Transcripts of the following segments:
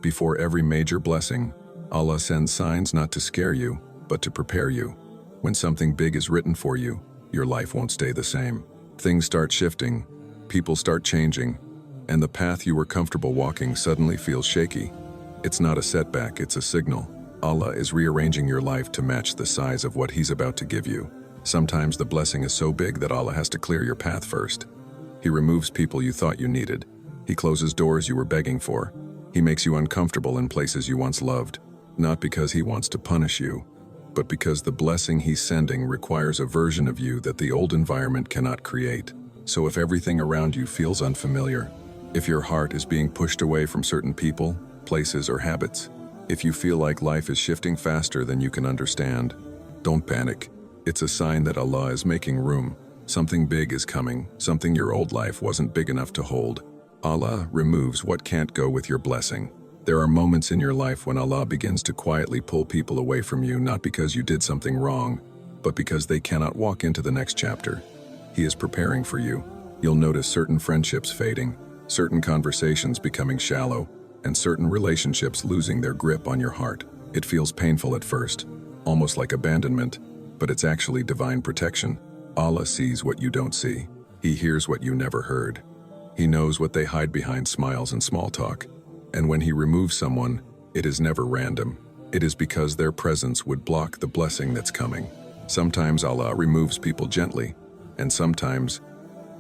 Before every major blessing, Allah sends signs not to scare you, but to prepare you. When something big is written for you, your life won't stay the same. Things start shifting, people start changing, and the path you were comfortable walking suddenly feels shaky. It's not a setback, it's a signal. Allah is rearranging your life to match the size of what He's about to give you. Sometimes the blessing is so big that Allah has to clear your path first. He removes people you thought you needed. He closes doors you were begging for. He makes you uncomfortable in places you once loved, not because He wants to punish you, but because the blessing He's sending requires a version of you that the old environment cannot create. So if everything around you feels unfamiliar, if your heart is being pushed away from certain people, places, or habits, if you feel like life is shifting faster than you can understand, don't panic. It's a sign that Allah is making room. Something big is coming, something your old life wasn't big enough to hold. Allah removes what can't go with your blessing. There are moments in your life when Allah begins to quietly pull people away from you, not because you did something wrong, but because they cannot walk into the next chapter. He is preparing for you. You'll notice certain friendships fading, certain conversations becoming shallow, and certain relationships losing their grip on your heart. It feels painful at first, almost like abandonment, but it's actually divine protection. Allah sees what you don't see. He hears what you never heard. He knows what they hide behind smiles and small talk. And when He removes someone, it is never random. It is because their presence would block the blessing that's coming. Sometimes Allah removes people gently, and sometimes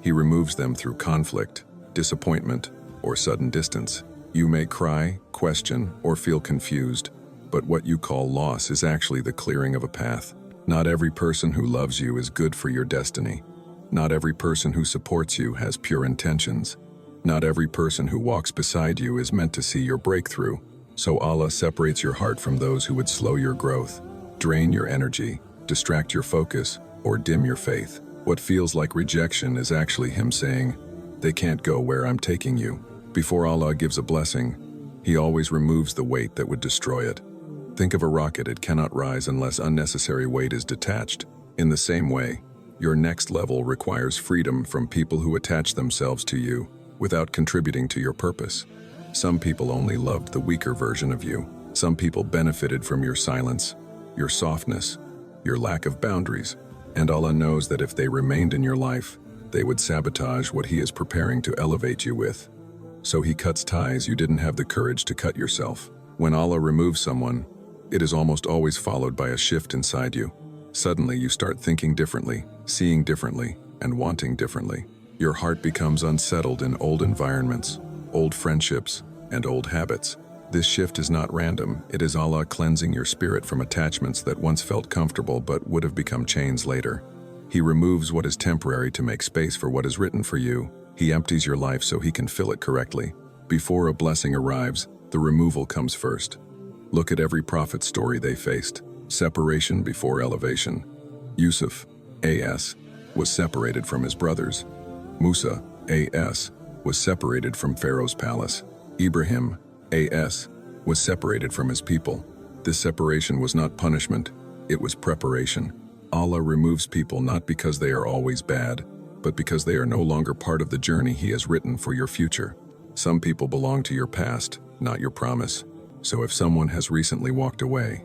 He removes them through conflict, disappointment, or sudden distance. You may cry, question, or feel confused, but what you call loss is actually the clearing of a path. Not every person who loves you is good for your destiny. Not every person who supports you has pure intentions. Not every person who walks beside you is meant to see your breakthrough. So Allah separates your heart from those who would slow your growth, drain your energy, distract your focus, or dim your faith. What feels like rejection is actually Him saying, "They can't go where I'm taking you." Before Allah gives a blessing, He always removes the weight that would destroy it. Think of a rocket, it cannot rise unless unnecessary weight is detached. In the same way, your next level requires freedom from people who attach themselves to you without contributing to your purpose. Some people only loved the weaker version of you. Some people benefited from your silence, your softness, your lack of boundaries. And Allah knows that if they remained in your life, they would sabotage what He is preparing to elevate you with. So He cuts ties you didn't have the courage to cut yourself. When Allah removes someone, it is almost always followed by a shift inside you. Suddenly you start thinking differently, seeing differently, and wanting differently. Your heart becomes unsettled in old environments, old friendships, and old habits. This shift is not random. It is Allah cleansing your spirit from attachments that once felt comfortable but would have become chains later. He removes what is temporary to make space for what is written for you. He empties your life so He can fill it correctly. Before a blessing arrives, the removal comes first. Look at every prophet's story they faced. Separation before elevation. Yusuf, A.S., was separated from his brothers. Musa, A.S., was separated from Pharaoh's palace. Ibrahim, A.S., was separated from his people. This separation was not punishment, it was preparation. Allah removes people not because they are always bad, but because they are no longer part of the journey He has written for your future. Some people belong to your past, not your promise. So if someone has recently walked away,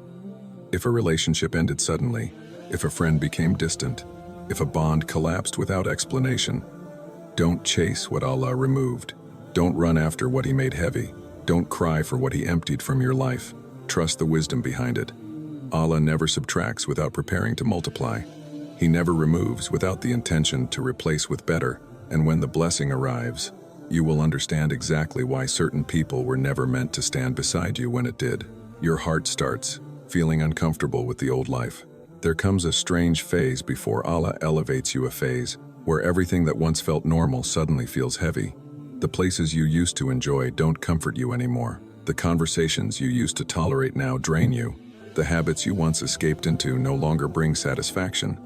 if a relationship ended suddenly, if a friend became distant, if a bond collapsed without explanation, don't chase what Allah removed. Don't run after what He made heavy. Don't cry for what He emptied from your life. Trust the wisdom behind it. Allah never subtracts without preparing to multiply. He never removes without the intention to replace with better. And when the blessing arrives, you will understand exactly why certain people were never meant to stand beside you when it did. Your heart starts feeling uncomfortable with the old life. There comes a strange phase before Allah elevates you, a phase where everything that once felt normal suddenly feels heavy. The places you used to enjoy don't comfort you anymore. The conversations you used to tolerate now drain you. The habits you once escaped into no longer bring satisfaction.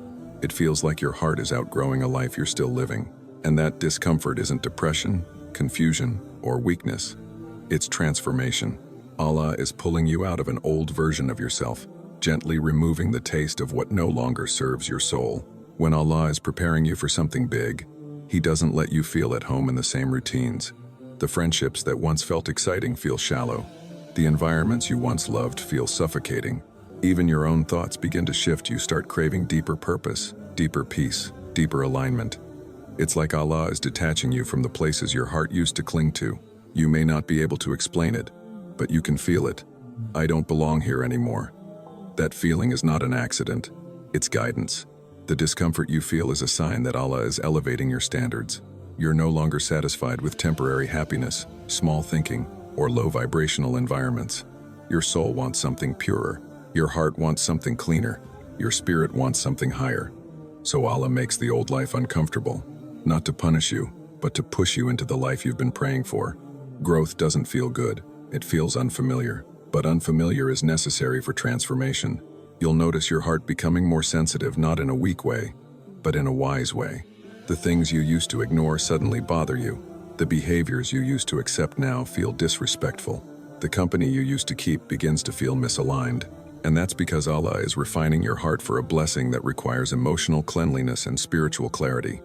It feels like your heart is outgrowing a life you're still living. And that discomfort isn't depression, confusion, or weakness. It's transformation. Allah is pulling you out of an old version of yourself, gently removing the taste of what no longer serves your soul. When Allah is preparing you for something big, He doesn't let you feel at home in the same routines. The friendships that once felt exciting feel shallow. The environments you once loved feel suffocating. Even your own thoughts begin to shift. You start craving deeper purpose, deeper peace, deeper alignment. It's like Allah is detaching you from the places your heart used to cling to. You may not be able to explain it, but you can feel it. I don't belong here anymore. That feeling is not an accident. It's guidance. The discomfort you feel is a sign that Allah is elevating your standards. You're no longer satisfied with temporary happiness, small thinking, or low vibrational environments. Your soul wants something purer. Your heart wants something cleaner. Your spirit wants something higher. So Allah makes the old life uncomfortable, not to punish you, but to push you into the life you've been praying for. Growth doesn't feel good. It feels unfamiliar. But unfamiliar is necessary for transformation. You'll notice your heart becoming more sensitive, not in a weak way, but in a wise way. The things you used to ignore suddenly bother you. The behaviors you used to accept now feel disrespectful. The company you used to keep begins to feel misaligned. And that's because Allah is refining your heart for a blessing that requires emotional cleanliness and spiritual clarity.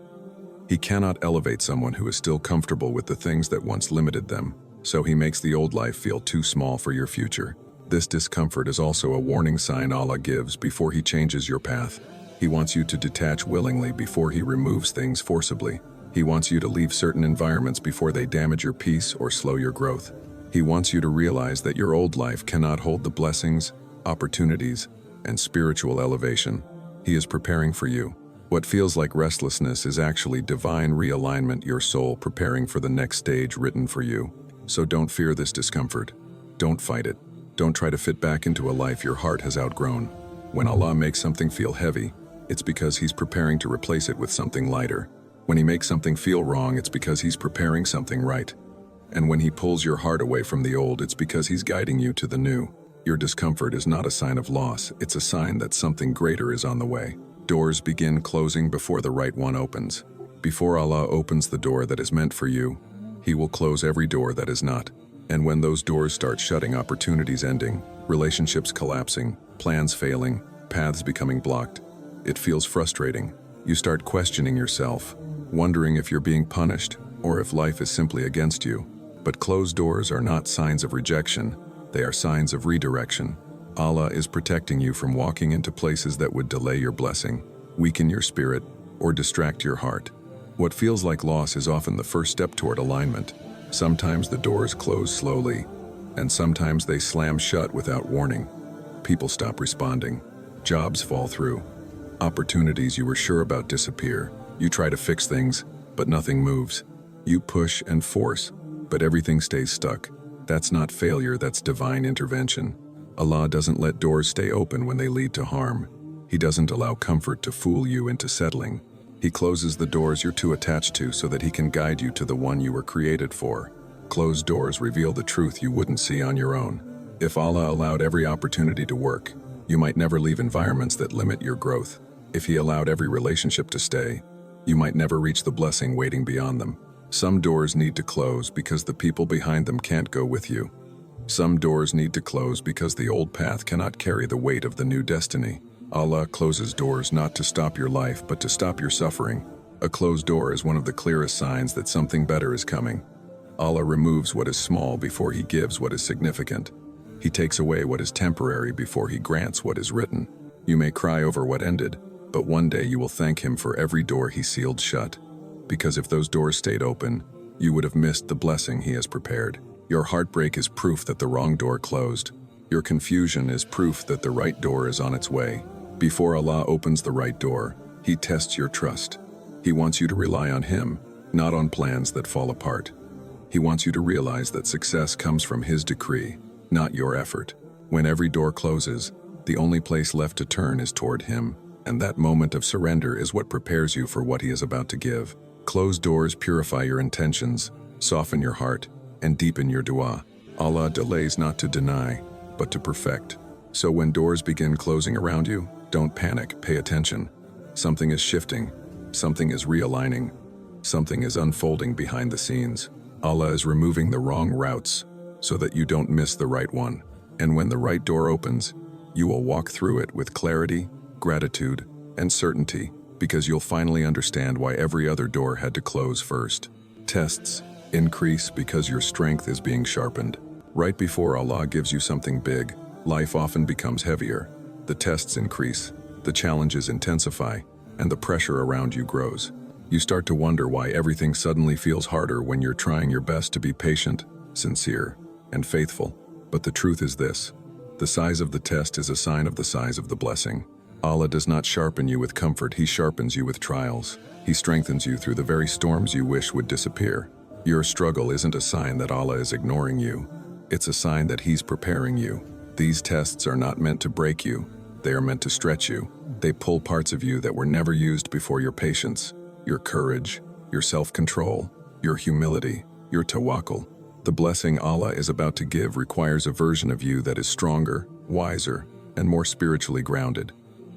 He cannot elevate someone who is still comfortable with the things that once limited them, so He makes the old life feel too small for your future. This discomfort is also a warning sign Allah gives before He changes your path. He wants you to detach willingly before He removes things forcibly. He wants you to leave certain environments before they damage your peace or slow your growth. He wants you to realize that your old life cannot hold the blessings, opportunities, and spiritual elevation He is preparing for you. What feels like restlessness is actually divine realignment, your soul preparing for the next stage written for you. So don't fear this discomfort. Don't fight it. Don't try to fit back into a life your heart has outgrown. When Allah makes something feel heavy, it's because He's preparing to replace it with something lighter. When He makes something feel wrong, it's because He's preparing something right. And when He pulls your heart away from the old, it's because He's guiding you to the new. Your discomfort is not a sign of loss, it's a sign that something greater is on the way. Doors begin closing before the right one opens. Before Allah opens the door that is meant for you, He will close every door that is not. And when those doors start shutting, opportunities ending, relationships collapsing, plans failing, paths becoming blocked, it feels frustrating. You start questioning yourself, wondering if you're being punished or if life is simply against you. But closed doors are not signs of rejection, they are signs of redirection. Allah is protecting you from walking into places that would delay your blessing, weaken your spirit, or distract your heart. What feels like loss is often the first step toward alignment. Sometimes the doors close slowly, and sometimes they slam shut without warning. People stop responding. Jobs fall through. Opportunities you were sure about disappear. You try to fix things, but nothing moves. You push and force, but everything stays stuck. That's not failure, that's divine intervention. Allah doesn't let doors stay open when they lead to harm. He doesn't allow comfort to fool you into settling. He closes the doors you're too attached to so that He can guide you to the one you were created for. Closed doors reveal the truth you wouldn't see on your own. If Allah allowed every opportunity to work, you might never leave environments that limit your growth. If He allowed every relationship to stay, you might never reach the blessing waiting beyond them. Some doors need to close because the people behind them can't go with you. Some doors need to close because the old path cannot carry the weight of the new destiny. Allah closes doors not to stop your life, but to stop your suffering. A closed door is one of the clearest signs that something better is coming. Allah removes what is small before He gives what is significant. He takes away what is temporary before He grants what is written. You may cry over what ended, but one day you will thank Him for every door He sealed shut. Because if those doors stayed open, you would have missed the blessing He has prepared. Your heartbreak is proof that the wrong door closed. Your confusion is proof that the right door is on its way. Before Allah opens the right door, He tests your trust. He wants you to rely on Him, not on plans that fall apart. He wants you to realize that success comes from His decree, not your effort. When every door closes, the only place left to turn is toward Him, and that moment of surrender is what prepares you for what He is about to give. Closed doors purify your intentions, soften your heart, and deepen your dua. Allah delays not to deny, but to perfect. So when doors begin closing around you, don't panic, pay attention. Something is shifting, something is realigning, something is unfolding behind the scenes. Allah is removing the wrong routes so that you don't miss the right one. And when the right door opens, you will walk through it with clarity, gratitude, and certainty, because you'll finally understand why every other door had to close first. Tests increase because your strength is being sharpened. Right before Allah gives you something big, life often becomes heavier. The tests increase, the challenges intensify, and the pressure around you grows. You start to wonder why everything suddenly feels harder when you're trying your best to be patient, sincere, and faithful. But the truth is this: the size of the test is a sign of the size of the blessing. Allah does not sharpen you with comfort, He sharpens you with trials. He strengthens you through the very storms you wish would disappear. Your struggle isn't a sign that Allah is ignoring you. It's a sign that He's preparing you. These tests are not meant to break you. They are meant to stretch you. They pull parts of you that were never used before: your patience, your courage, your self-control, your humility, your tawakkul. The blessing Allah is about to give requires a version of you that is stronger, wiser, and more spiritually grounded.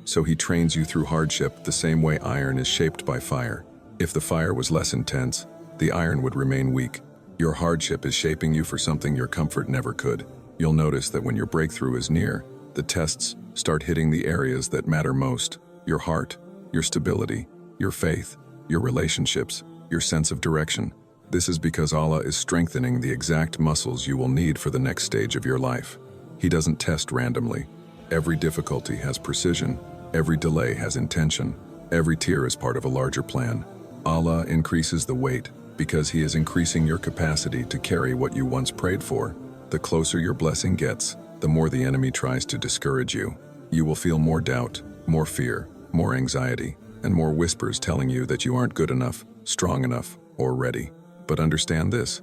So He trains you through hardship the same way iron is shaped by fire. If the fire was less intense, the iron would remain weak. Your hardship is shaping you for something your comfort never could. You'll notice that when your breakthrough is near, the tests start hitting the areas that matter most: your heart, your stability, your faith, your relationships, your sense of direction. This is because Allah is strengthening the exact muscles you will need for the next stage of your life. He doesn't test randomly. Every difficulty has precision. Every delay has intention. Every tear is part of a larger plan. Allah increases the weight because He is increasing your capacity to carry what you once prayed for. The closer your blessing gets, the more the enemy tries to discourage you. You will feel more doubt, more fear, more anxiety, and more whispers telling you that you aren't good enough, strong enough, or ready. But understand this: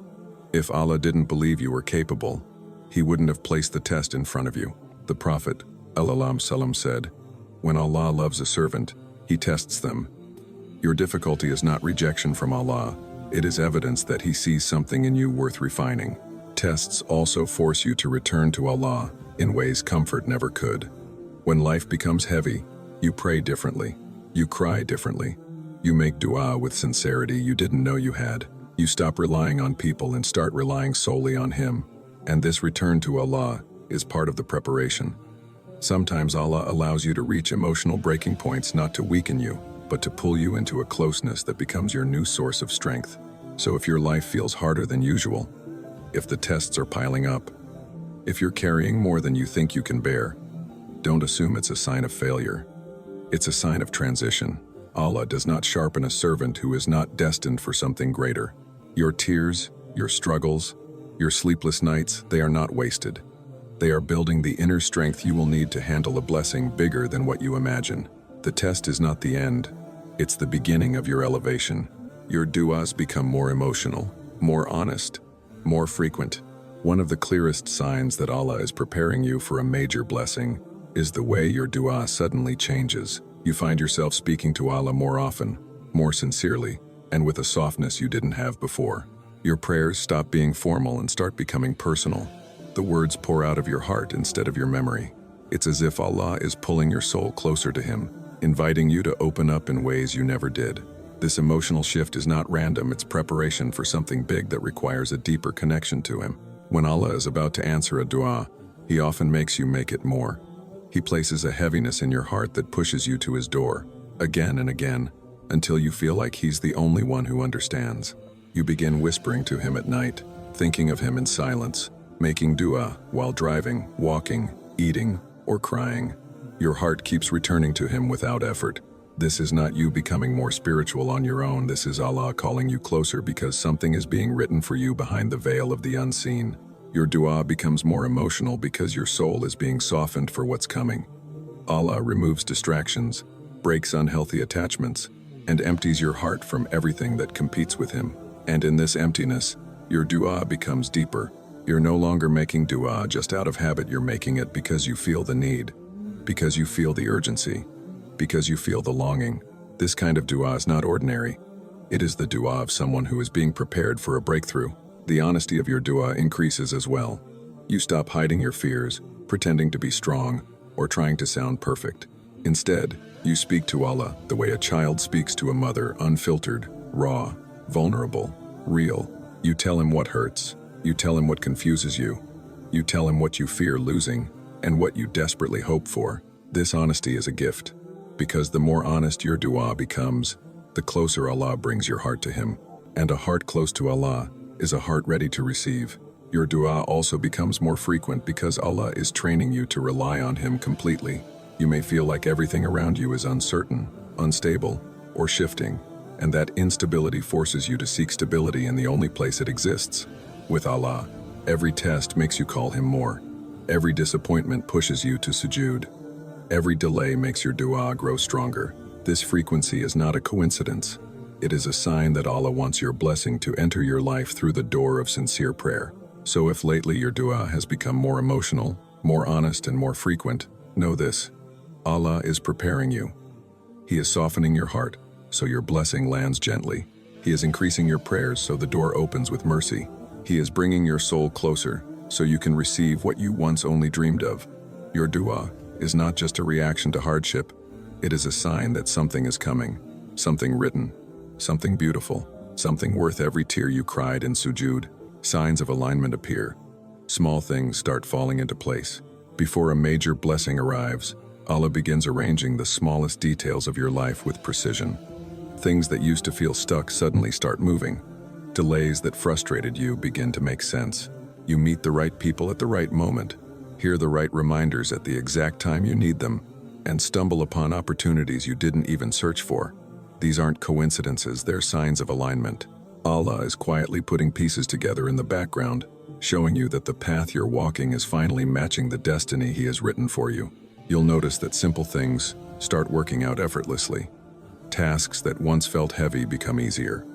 if Allah didn't believe you were capable, He wouldn't have placed the test in front of you. The Prophet ﷺ said, "When Allah loves a servant, He tests them." Your difficulty is not rejection from Allah. It is evidence that He sees something in you worth refining. Tests also force you to return to Allah in ways comfort never could. When life becomes heavy, you pray differently. You cry differently. You make dua with sincerity you didn't know you had. You stop relying on people and start relying solely on Him. And this return to Allah is part of the preparation. Sometimes Allah allows you to reach emotional breaking points not to weaken you, but to pull you into a closeness that becomes your new source of strength. So if your life feels harder than usual, if the tests are piling up, if you're carrying more than you think you can bear, don't assume it's a sign of failure. It's a sign of transition. Allah does not sharpen a servant who is not destined for something greater. Your tears, your struggles, your sleepless nights, they are not wasted. They are building the inner strength you will need to handle a blessing bigger than what you imagine. The test is not the end. It's the beginning of your elevation. Your du'as become more emotional, more honest, more frequent. One of the clearest signs that Allah is preparing you for a major blessing is the way your du'a suddenly changes. You find yourself speaking to Allah more often, more sincerely, and with a softness you didn't have before. Your prayers stop being formal and start becoming personal. The words pour out of your heart instead of your memory. It's as if Allah is pulling your soul closer to Him, inviting you to open up in ways you never did. This emotional shift is not random, it's preparation for something big that requires a deeper connection to Him. When Allah is about to answer a dua, He often makes you make it more. He places a heaviness in your heart that pushes you to His door, again and again, until you feel like He's the only one who understands. You begin whispering to Him at night, thinking of Him in silence, making dua while driving, walking, eating, or crying. Your heart keeps returning to Him without effort. This is not you becoming more spiritual on your own. This is Allah calling you closer because something is being written for you behind the veil of the unseen. Your dua becomes more emotional because your soul is being softened for what's coming. Allah removes distractions, breaks unhealthy attachments, and empties your heart from everything that competes with Him. And in this emptiness, your dua becomes deeper. You're no longer making dua just out of habit, you're making it because you feel the need, because you feel the urgency, because you feel the longing. This kind of dua is not ordinary. It is the dua of someone who is being prepared for a breakthrough. The honesty of your dua increases as well. You stop hiding your fears, pretending to be strong, or trying to sound perfect. Instead, you speak to Allah the way a child speaks to a mother, unfiltered, raw, vulnerable, real. You tell Him what hurts. You tell Him what confuses you. You tell Him what you fear losing and what you desperately hope for. This honesty is a gift, because the more honest your dua becomes, the closer Allah brings your heart to Him. And a heart close to Allah is a heart ready to receive. Your dua also becomes more frequent because Allah is training you to rely on Him completely. You may feel like everything around you is uncertain, unstable, or shifting, and that instability forces you to seek stability in the only place it exists, with Allah. Every test makes you call Him more. Every disappointment pushes you to sujood. Every delay makes your dua grow stronger. This frequency is not a coincidence. It is a sign that Allah wants your blessing to enter your life through the door of sincere prayer. So if lately your dua has become more emotional, more honest, and more frequent, know this: Allah is preparing you. He is softening your heart, so your blessing lands gently. He is increasing your prayers so the door opens with mercy. He is bringing your soul closer, so you can receive what you once only dreamed of. Your dua is not just a reaction to hardship. It is a sign that something is coming, something written, something beautiful, something worth every tear you cried in sujood. Signs of alignment appear. Small things start falling into place. Before a major blessing arrives, Allah begins arranging the smallest details of your life with precision. Things that used to feel stuck suddenly start moving. Delays that frustrated you begin to make sense. You meet the right people at the right moment, hear the right reminders at the exact time you need them, and stumble upon opportunities you didn't even search for. These aren't coincidences, they're signs of alignment. Allah is quietly putting pieces together in the background, showing you that the path you're walking is finally matching the destiny He has written for you. You'll notice that simple things start working out effortlessly. Tasks that once felt heavy become easier.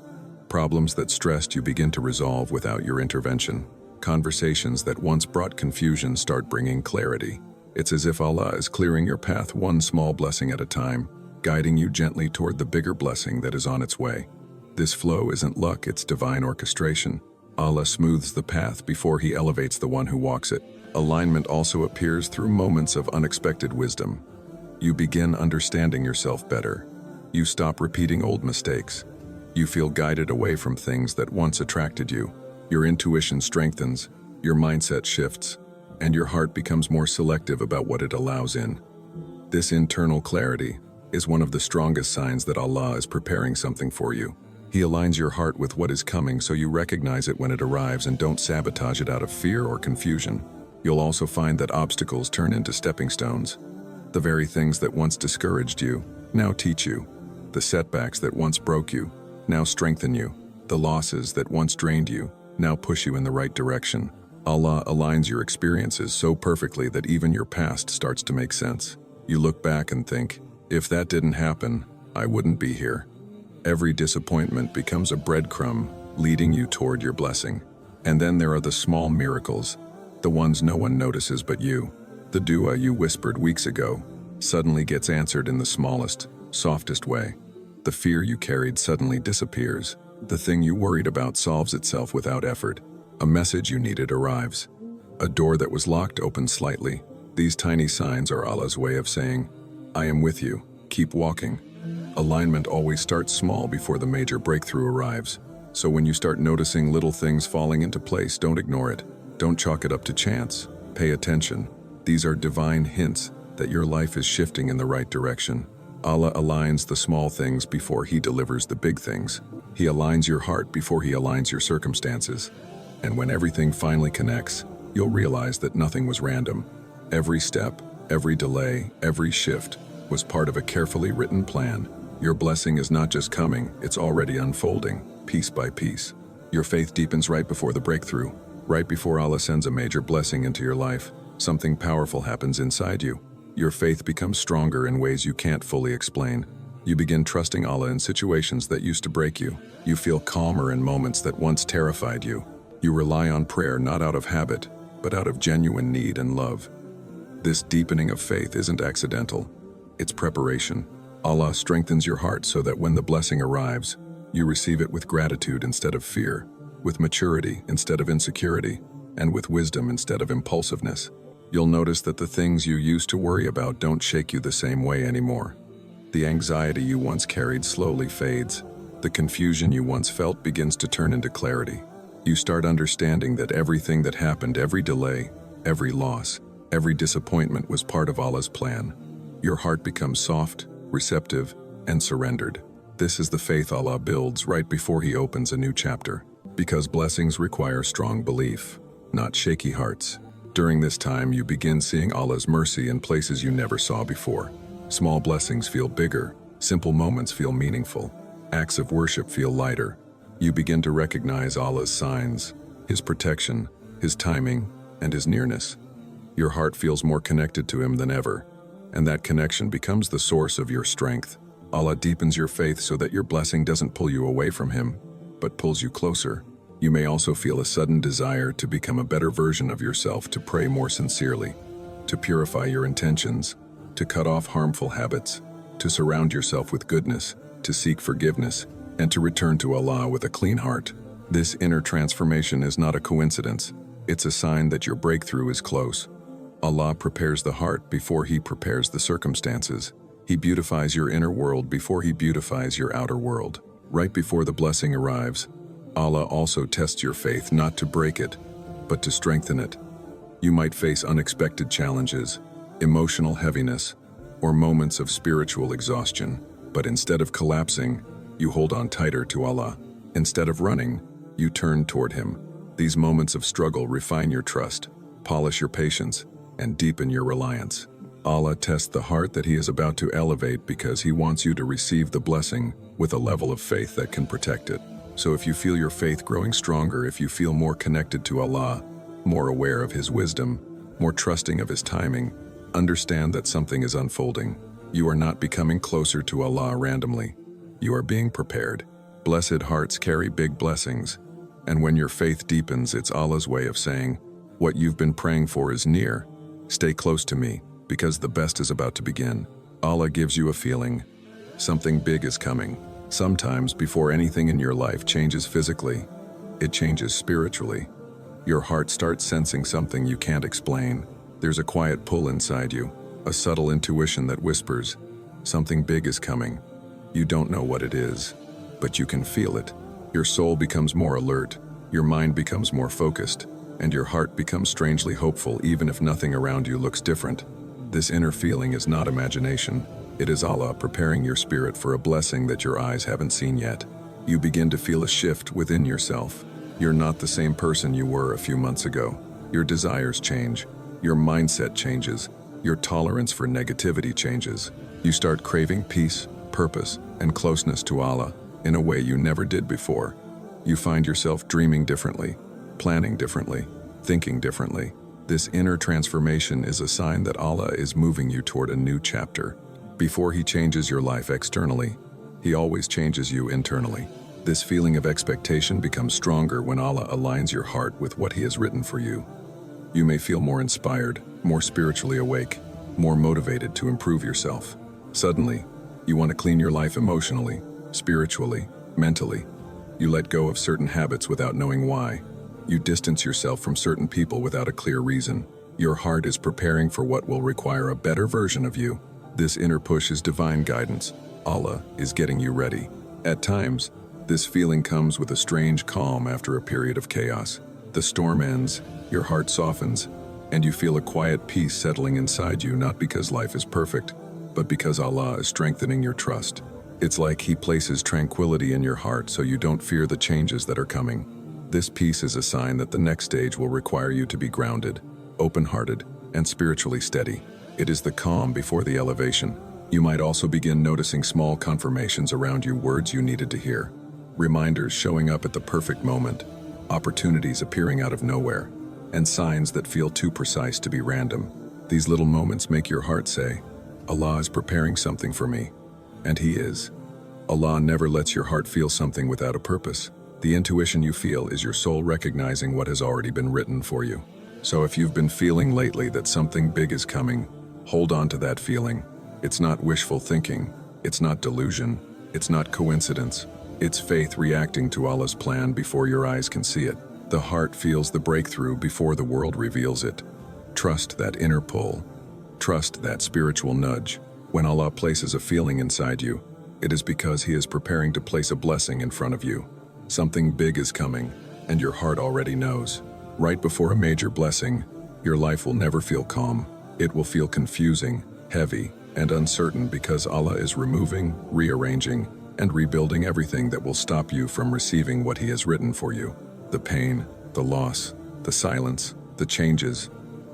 Problems that stressed you begin to resolve without your intervention. Conversations that once brought confusion start bringing clarity. It's as if Allah is clearing your path one small blessing at a time, guiding you gently toward the bigger blessing that is on its way. This flow isn't luck, it's divine orchestration. Allah smooths the path before He elevates the one who walks it. Alignment also appears through moments of unexpected wisdom. You begin understanding yourself better. You stop repeating old mistakes. You feel guided away from things that once attracted you. Your intuition strengthens, your mindset shifts, and your heart becomes more selective about what it allows in. This internal clarity is one of the strongest signs that Allah is preparing something for you. He aligns your heart with what is coming so you recognize it when it arrives and don't sabotage it out of fear or confusion. You'll also find that obstacles turn into stepping stones. The very things that once discouraged you now teach you. The setbacks that once broke you now strengthen you. The losses that once drained you now push you in the right direction. Allah aligns your experiences so perfectly that even your past starts to make sense. You look back and think, if that didn't happen, I wouldn't be here. Every disappointment becomes a breadcrumb leading you toward your blessing. And then there are the small miracles, the ones no one notices but you. The dua you whispered weeks ago suddenly gets answered in the smallest, softest way. The fear you carried suddenly disappears. The thing you worried about solves itself without effort. A message you needed arrives. A door that was locked opens slightly. These tiny signs are Allah's way of saying, I am with you, keep walking. Alignment always starts small before the major breakthrough arrives. So when you start noticing little things falling into place, don't ignore it. Don't chalk it up to chance. Pay attention. These are divine hints that your life is shifting in the right direction. Allah aligns the small things before He delivers the big things. He aligns your heart before He aligns your circumstances. And when everything finally connects, you'll realize that nothing was random. Every step, every delay, every shift was part of a carefully written plan. Your blessing is not just coming, it's already unfolding, piece by piece. Your faith deepens right before the breakthrough. Right before Allah sends a major blessing into your life, something powerful happens inside you. Your faith becomes stronger in ways you can't fully explain. You begin trusting Allah in situations that used to break you. You feel calmer in moments that once terrified you. You rely on prayer not out of habit, but out of genuine need and love. This deepening of faith isn't accidental. It's preparation. Allah strengthens your heart so that when the blessing arrives, you receive it with gratitude instead of fear, with maturity instead of insecurity, and with wisdom instead of impulsiveness. You'll notice that the things you used to worry about don't shake you the same way anymore. The anxiety you once carried slowly fades. The confusion you once felt begins to turn into clarity. You start understanding that everything that happened, every delay, every loss, every disappointment was part of Allah's plan. Your heart becomes soft, receptive, and surrendered. This is the faith Allah builds right before He opens a new chapter. Because blessings require strong belief. not shaky hearts. During this time, you begin seeing Allah's mercy in places you never saw before. Small blessings feel bigger, simple moments feel meaningful, acts of worship feel lighter. You begin to recognize Allah's signs, His protection, His timing, and His nearness. Your heart feels more connected to Him than ever, and that connection becomes the source of your strength. Allah deepens your faith so that your blessing doesn't pull you away from Him, but pulls you closer. You may also feel a sudden desire to become a better version of yourself, to pray more sincerely, to purify your intentions, to cut off harmful habits, to surround yourself with goodness, to seek forgiveness, and to return to Allah with a clean heart. This inner transformation is not a coincidence. It's a sign that your breakthrough is close. Allah prepares the heart before He prepares the circumstances. He beautifies your inner world before He beautifies your outer world. Right before the blessing arrives, Allah also tests your faith, not to break it, but to strengthen it. You might face unexpected challenges, emotional heaviness, or moments of spiritual exhaustion, but instead of collapsing, you hold on tighter to Allah. Instead of running, you turn toward Him. These moments of struggle refine your trust, polish your patience, and deepen your reliance. Allah tests the heart that He is about to elevate because He wants you to receive the blessing with a level of faith that can protect it. So if you feel your faith growing stronger, if you feel more connected to Allah, more aware of His wisdom, more trusting of His timing, understand that something is unfolding. You are not becoming closer to Allah randomly. You are being prepared. Blessed hearts carry big blessings. And when your faith deepens, it's Allah's way of saying, what you've been praying for is near. Stay close to me, because the best is about to begin. Allah gives you a feeling. Something big is coming. Sometimes, before anything in your life changes physically, it changes spiritually. Your heart starts sensing something you can't explain. There's a quiet pull inside you, a subtle intuition that whispers, something big is coming. You don't know what it is, but you can feel it. Your soul becomes more alert, your mind becomes more focused, and your heart becomes strangely hopeful even if nothing around you looks different. This inner feeling is not imagination. It is Allah preparing your spirit for a blessing that your eyes haven't seen yet. You begin to feel a shift within yourself. You're not the same person you were a few months ago. Your desires change. Your mindset changes. Your tolerance for negativity changes. You start craving peace, purpose, and closeness to Allah in a way you never did before. You find yourself dreaming differently, planning differently, thinking differently. This inner transformation is a sign that Allah is moving you toward a new chapter. Before He changes your life externally, He always changes you internally. This feeling of expectation becomes stronger when Allah aligns your heart with what He has written for you. You may feel more inspired, more spiritually awake, more motivated to improve yourself. Suddenly, you want to clean your life emotionally, spiritually, mentally. You let go of certain habits without knowing why. You distance yourself from certain people without a clear reason. Your heart is preparing for what will require a better version of you. This inner push is divine guidance. Allah is getting you ready. At times, this feeling comes with a strange calm after a period of chaos. The storm ends, your heart softens, and you feel a quiet peace settling inside you, not because life is perfect, but because Allah is strengthening your trust. It's like He places tranquility in your heart so you don't fear the changes that are coming. This peace is a sign that the next stage will require you to be grounded, open-hearted, and spiritually steady. It is the calm before the elevation. You might also begin noticing small confirmations around you, words you needed to hear, reminders showing up at the perfect moment, opportunities appearing out of nowhere, and signs that feel too precise to be random. These little moments make your heart say, Allah is preparing something for me, and He is. Allah never lets your heart feel something without a purpose. The intuition you feel is your soul recognizing what has already been written for you. So if you've been feeling lately that something big is coming, hold on to that feeling. It's not wishful thinking. It's not delusion. It's not coincidence. It's faith reacting to Allah's plan before your eyes can see it. The heart feels the breakthrough before the world reveals it. Trust that inner pull. Trust that spiritual nudge. When Allah places a feeling inside you, it is because He is preparing to place a blessing in front of you. Something big is coming, and your heart already knows. Right before a major blessing, your life will never feel calm. It will feel confusing, heavy, and uncertain because Allah is removing, rearranging, and rebuilding everything that will stop you from receiving what He has written for you. The pain, the loss, the silence, the changes.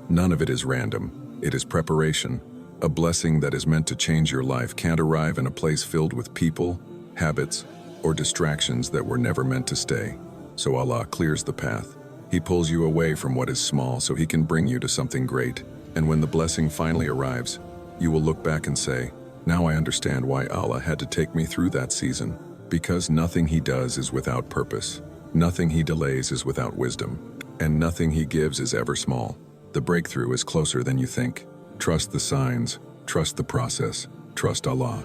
None of it is random. It is preparation. A blessing that is meant to change your life can't arrive in a place filled with people, habits, or distractions that were never meant to stay. So Allah clears the path. He pulls you away from what is small so He can bring you to something great. And when the blessing finally arrives, you will look back and say, "Now I understand why Allah had to take me through that season." Because nothing He does is without purpose. Nothing He delays is without wisdom. And nothing He gives is ever small. The breakthrough is closer than you think. Trust the signs, trust the process, trust Allah.